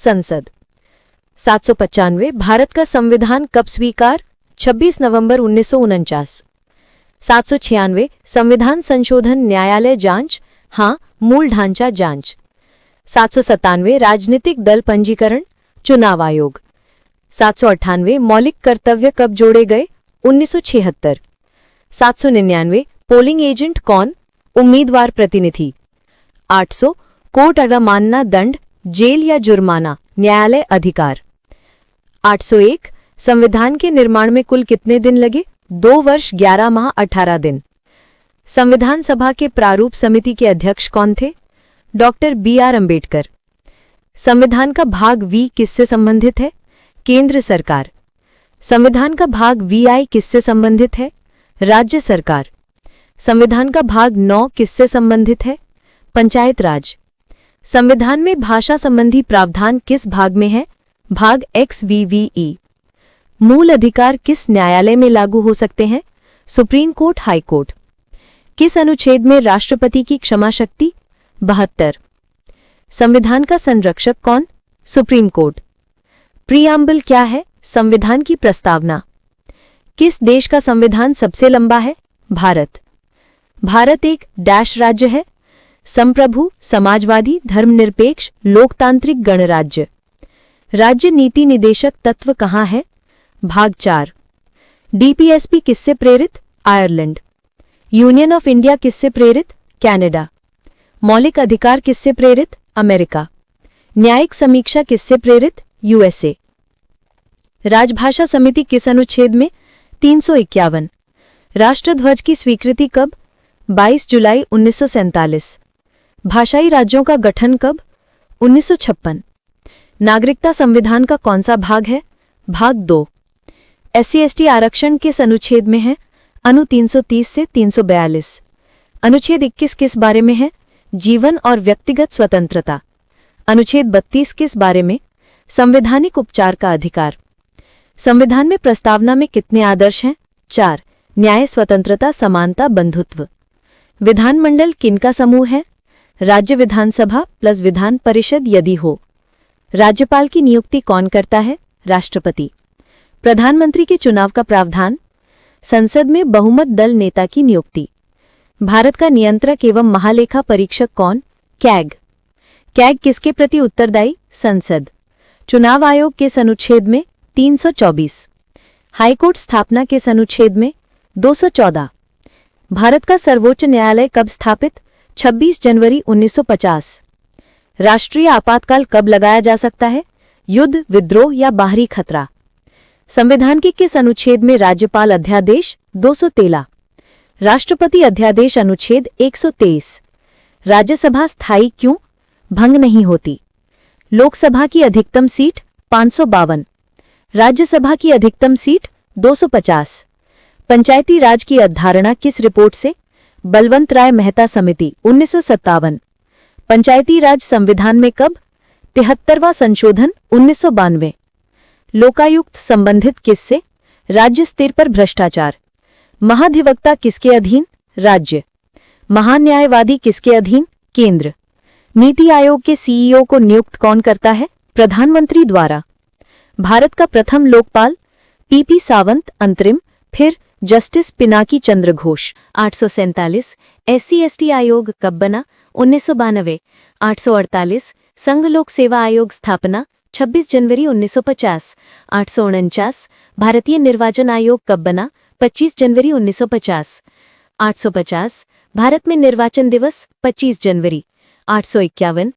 संसद। 795 भारत का संविधान कब स्वीकार? 26 नवंबर 1949। 796 संविधान संशोधन न्यायालय जांच, हाँ मूल ढांचा जांच। 797 राजनीतिक दल पंजीकरण, चुनाव आयोग। 798 मौलिक कर्तव्य कब जोड़े गए? 1976। 799 पोलिंग एजेंट कौन? उम्मीदवार प्रतिनिधि। 800 कोर्ट अवमानना दंड, जेल या जुर्माना, न्यायालय अधिकार। 801 संविधान के निर्माण में कुल कितने दिन लगे? 2 वर्ष 11 माह 18 दिन। संविधान सभा के प्रारूप समिति के अध्यक्ष कौन थे? Doctor B.R. अम्बेडकर। संविधान का भाग V किससे संबंधित है? केंद्र सरकार। संविधान का भाग VI किससे संबंधित है? राज्य सरकार। संविधान का भाग 9 किससे संबंधित है? पंचायत राज। संविधान में भाषा संबंधी प्रावधान किस भाग में है? भाग XVVE। मूल अधिकार किस न्यायालय में लागू हो सकते हैं? Supreme court, high court. किस अनुच्छेद में राष्ट्रपति की क्षमा शक्ति? 72। संविधान का संरक्षक कौन? Supreme court. प्रीएम्बल क्या है? संविधान की प्रस्तावना। किस देश का संविधान सबसे लंबा है? भारत। भारत एक डैश राज्य है? संप्रभु, समाजवादी, धर्मनिरपेक्ष, लोकतांत्रिक गणराज्य। राज्य नीति निदेशक तत्व कहाँ है? भाग 4। डीपीएसपी किससे प्रेरित? आयरलैंड। यूनियन ऑफ इंडिया किससे प्रेरित? कनाडा। मौलिक अधिकार किससे प्रेरित? अमेरिका। न्यायिक समीक्षा किससे प्रेरित? यूएसए। राजभाषा समिति किस अनुच्छेद में? 351। राष्ट्रध्वज की स्वीकृति कब? 22 जुलाई 1947। भाषाई राज्यों का गठन कब? 1956। नागरिकता संविधान का कौन सा भाग है? भाग 2। SC/ST आरक्षण किस अनुच्छेद में है? अनु 330 से 342। अनुच्छेद 21 किस बारे में है? जीवन और व्यक्तिगत स्वतंत्रता। अनुच्छेद 32 किस बारे में? संवैधानिक उपचार का अधिकार। संविधान में प्रस्तावना में कितने आदर्श हैं? 4। न्याय, स्वतंत्रता, समानता, बंधुत्व। विधानमंडल किनका समूह है? राज्य विधानसभा प्लस विधान परिषद यदि हो। राज्यपाल की नियुक्ति कौन करता है? राष्ट्रपति। प्रधानमंत्री के चुनाव का प्रावधान। संसद में बहुमत दल नेता की नियुक्ति। भारत का नियंत्रक एवं महालेखा परीक्षक कौन? कैग। कैग किसके प्रति उत्तरदायी? संसद। चुनाव आयोग किस अनुच्छेद में? 324। हाईकोर्ट स्थापना किस अनुच्छेद में? 214। भारत का सर्वोच्च न्यायालय कब स्थापित? 26 जनवरी 1950। राष्ट्रीय आपातकाल कब लगाया जा सकता है? युद्ध, विद्रोह या बाहरी खतरा। संविधान के किस अनुच्छेद में राज्यपाल अध्यादेश? 213। राष्ट्रपति अध्यादेश अनुच्छेद 123। राज्यसभा स्थायी क्यों? भंग नहीं होती। लोकसभा की अधिकतम सीट 552। राज्यसभा की अधिकतम सीट 250। पंचायती राज की अवधारणा किस रिपोर्ट से? बलवंत राय मेहता समिति 1957। पंचायती राज संविधान में कब? 73वां संशोधन 1992। लोकायुक्त संबंधित किससे? राज्य स्तर पर भ्रष्टाचार। महाधिवक्ता किसके अधीन? राज्य। महान्यायवादी किसके अधीन? केंद्र। नीति आयोग के सीईओ को नियुक्त कौन करता है? प्रधानमंत्री द्वारा। भारत का प्रथम लोकपाल? PP सावंत अंतरिम, फिर जस्टिस पिनाकी चंद्र घोष। 847 SC/ST आयोग कब बना? 1992। 848 संघ लोक सेवा आयोग स्थापना 26 जनवरी 1950। 849 भारतीय निर्वाचन आयोग कब बना? 25 जनवरी 1950। 850 भारत में निर्वाचन दिवस 25 जनवरी। 851